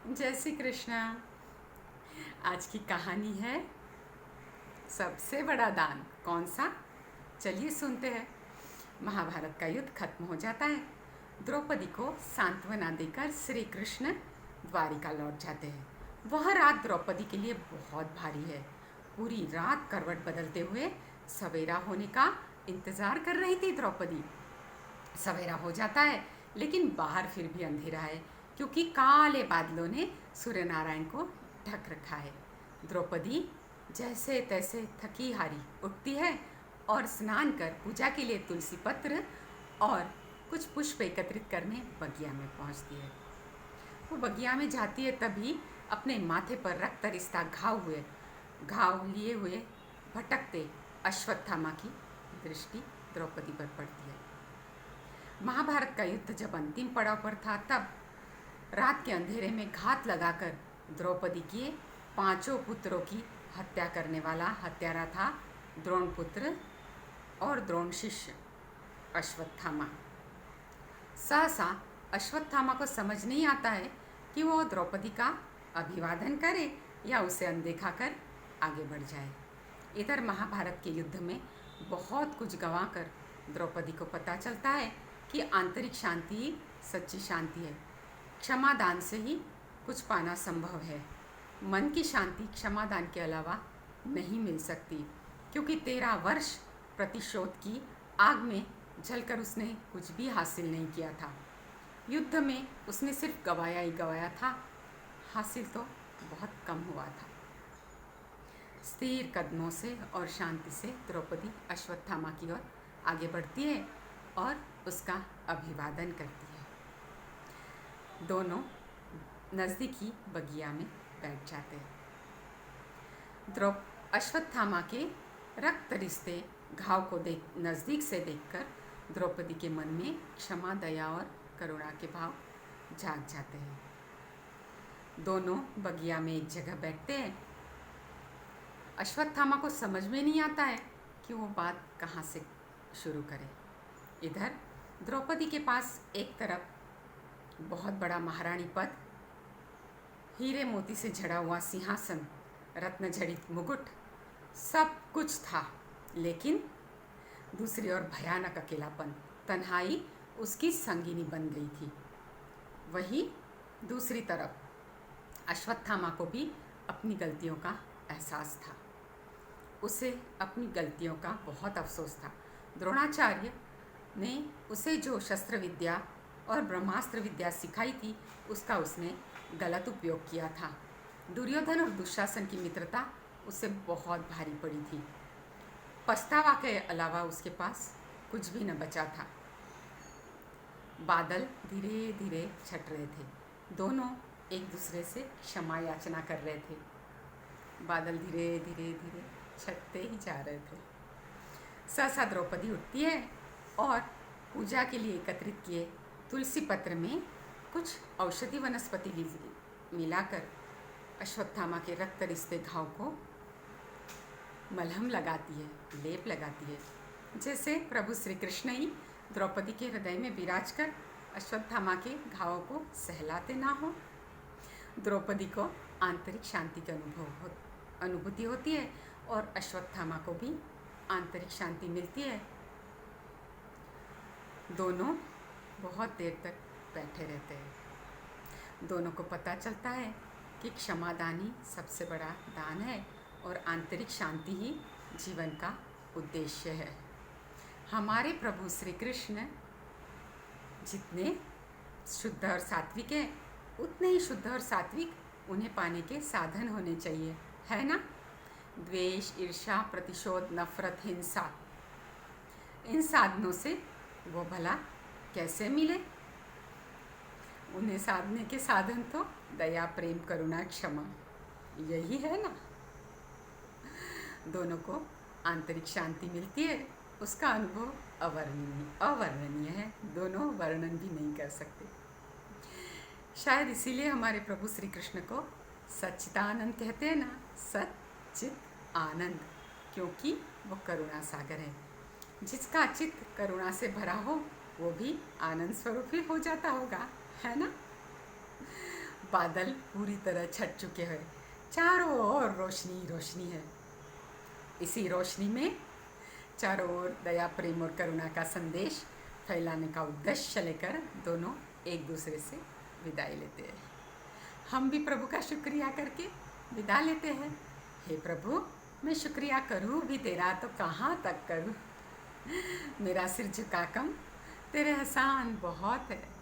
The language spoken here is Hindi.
जय श्री कृष्णा। आज की कहानी है सबसे बड़ा दान कौन सा। चलिए सुनते हैं। महाभारत का युद्ध खत्म हो जाता है। द्रौपदी को सांत्वना देकर श्री कृष्ण द्वारिका लौट जाते हैं। वह रात द्रौपदी के लिए बहुत भारी है। पूरी रात करवट बदलते हुए सवेरा होने का इंतजार कर रही थी द्रौपदी। सवेरा हो जाता है लेकिन बाहर फिर भी अंधेरा है, क्योंकि काले बादलों ने सूर्य नारायण को ढक रखा है। द्रौपदी जैसे तैसे थकी हारी उठती है और स्नान कर पूजा के लिए तुलसी पत्र और कुछ पुष्प एकत्रित करने बगिया में पहुंचती है। वो बगिया में जाती है तभी अपने माथे पर रक्त रिश्ता घाव लिए हुए भटकते अश्वत्थामा की दृष्टि द्रौपदी पर पड़ती है। महाभारत का युद्ध जब अंतिम पड़ाव पर था तब रात के अंधेरे में घात लगाकर द्रौपदी के 5 पुत्रों की हत्या करने वाला हत्यारा था द्रोणपुत्र और द्रोण शिष्य अश्वत्थामा। सहसा अश्वत्थामा को समझ नहीं आता है कि वो द्रौपदी का अभिवादन करे या उसे अनदेखा कर आगे बढ़ जाए। इधर महाभारत के युद्ध में बहुत कुछ गंवाकर द्रौपदी को पता चलता है कि आंतरिक शांति ही सच्ची शांति है। क्षमादान से ही कुछ पाना संभव है। मन की शांति क्षमादान के अलावा नहीं मिल सकती, क्योंकि 13 वर्ष प्रतिशोध की आग में जलकर उसने कुछ भी हासिल नहीं किया था। युद्ध में उसने सिर्फ गवाया ही गवाया था, हासिल तो बहुत कम हुआ था। स्थिर कदमों से और शांति से द्रौपदी अश्वत्थामा की ओर आगे बढ़ती है और उसका अभिवादन करती है। दोनों नज़दीकी बगिया में बैठ जाते हैं। अश्वत्थामा के रक्त रिश्ते घाव को नज़दीक से देखकर द्रौपदी के मन में क्षमा, दया और करुणा के भाव जाग जाते हैं। दोनों बगिया में एक जगह बैठते हैं। अश्वत्थामा को समझ में नहीं आता है कि वो बात कहाँ से शुरू करे। इधर द्रौपदी के पास एक तरफ बहुत बड़ा महारानी पद, हीरे मोती से जड़ा हुआ सिंहासन, रत्न जड़ित मुकुट, सब कुछ था, लेकिन दूसरी ओर भयानक अकेलापन, तन्हाई उसकी संगिनी बन गई थी। वहीं दूसरी तरफ अश्वत्थामा को भी अपनी गलतियों का एहसास था। उसे अपनी गलतियों का बहुत अफसोस था। द्रोणाचार्य ने उसे जो शस्त्र विद्या और ब्रह्मास्त्र विद्या सिखाई थी, उसका उसने गलत उपयोग किया था। दुर्योधन और दुशासन की मित्रता उसे बहुत भारी पड़ी थी। पछतावा के अलावा उसके पास कुछ भी न बचा था। बादल धीरे धीरे छट रहे थे। दोनों एक दूसरे से क्षमा याचना कर रहे थे। बादल धीरे धीरे धीरे छटते ही जा रहे थे। सहसा द्रौपदी उठती है और पूजा के लिए एकत्रित किए तुलसी पत्र में कुछ औषधि वनस्पति मिलाकर अश्वत्थामा के रक्त रिश्ते घाव को मलहम लगाती है, लेप लगाती है, जैसे प्रभु श्री कृष्ण ही द्रौपदी के हृदय में विराज कर अश्वत्थामा के घावों को सहलाते ना हो। द्रौपदी को आंतरिक शांति की अनुभूति होती है और अश्वत्थामा को भी आंतरिक शांति मिलती है। दोनों बहुत देर तक बैठे रहते हैं। दोनों को पता चलता है कि क्षमादान ही सबसे बड़ा दान है और आंतरिक शांति ही जीवन का उद्देश्य है। हमारे प्रभु श्री कृष्ण जितने शुद्ध और सात्विक हैं, उतने ही शुद्ध और सात्विक उन्हें पाने के साधन होने चाहिए, है ना। द्वेष, ईर्ष्या, प्रतिशोध, नफरत, हिंसा, इन साधनों से वो भला कैसे मिले। उन्हें साधने के साधन तो दया, प्रेम, करुणा, क्षमा, यही है ना। दोनों को आंतरिक शांति मिलती है, उसका अनुभव अवर्णनीय है। दोनों वर्णन भी नहीं कर सकते। शायद इसीलिए हमारे प्रभु श्री कृष्ण को सच्चिदानंद कहते हैं ना, सच्चित आनंद, क्योंकि वो करुणा सागर है। जिसका चित्त करुणा से भरा हो वो भी आनंद स्वरूप ही हो जाता होगा, है ना। बादल पूरी तरह छट चुके हैं, चारों ओर रोशनी रोशनी है। इसी रोशनी में चारों ओर दया, प्रेम और करुणा का संदेश फैलाने का उद्देश्य लेकर दोनों एक दूसरे से विदाई लेते हैं। हम भी प्रभु का शुक्रिया करके विदा लेते हैं। हे प्रभु, मैं शुक्रिया करूँ भी तेरा तो कहाँ तक करूँ। मेरा सिर झुका कम, तेरे एहसान बहुत है।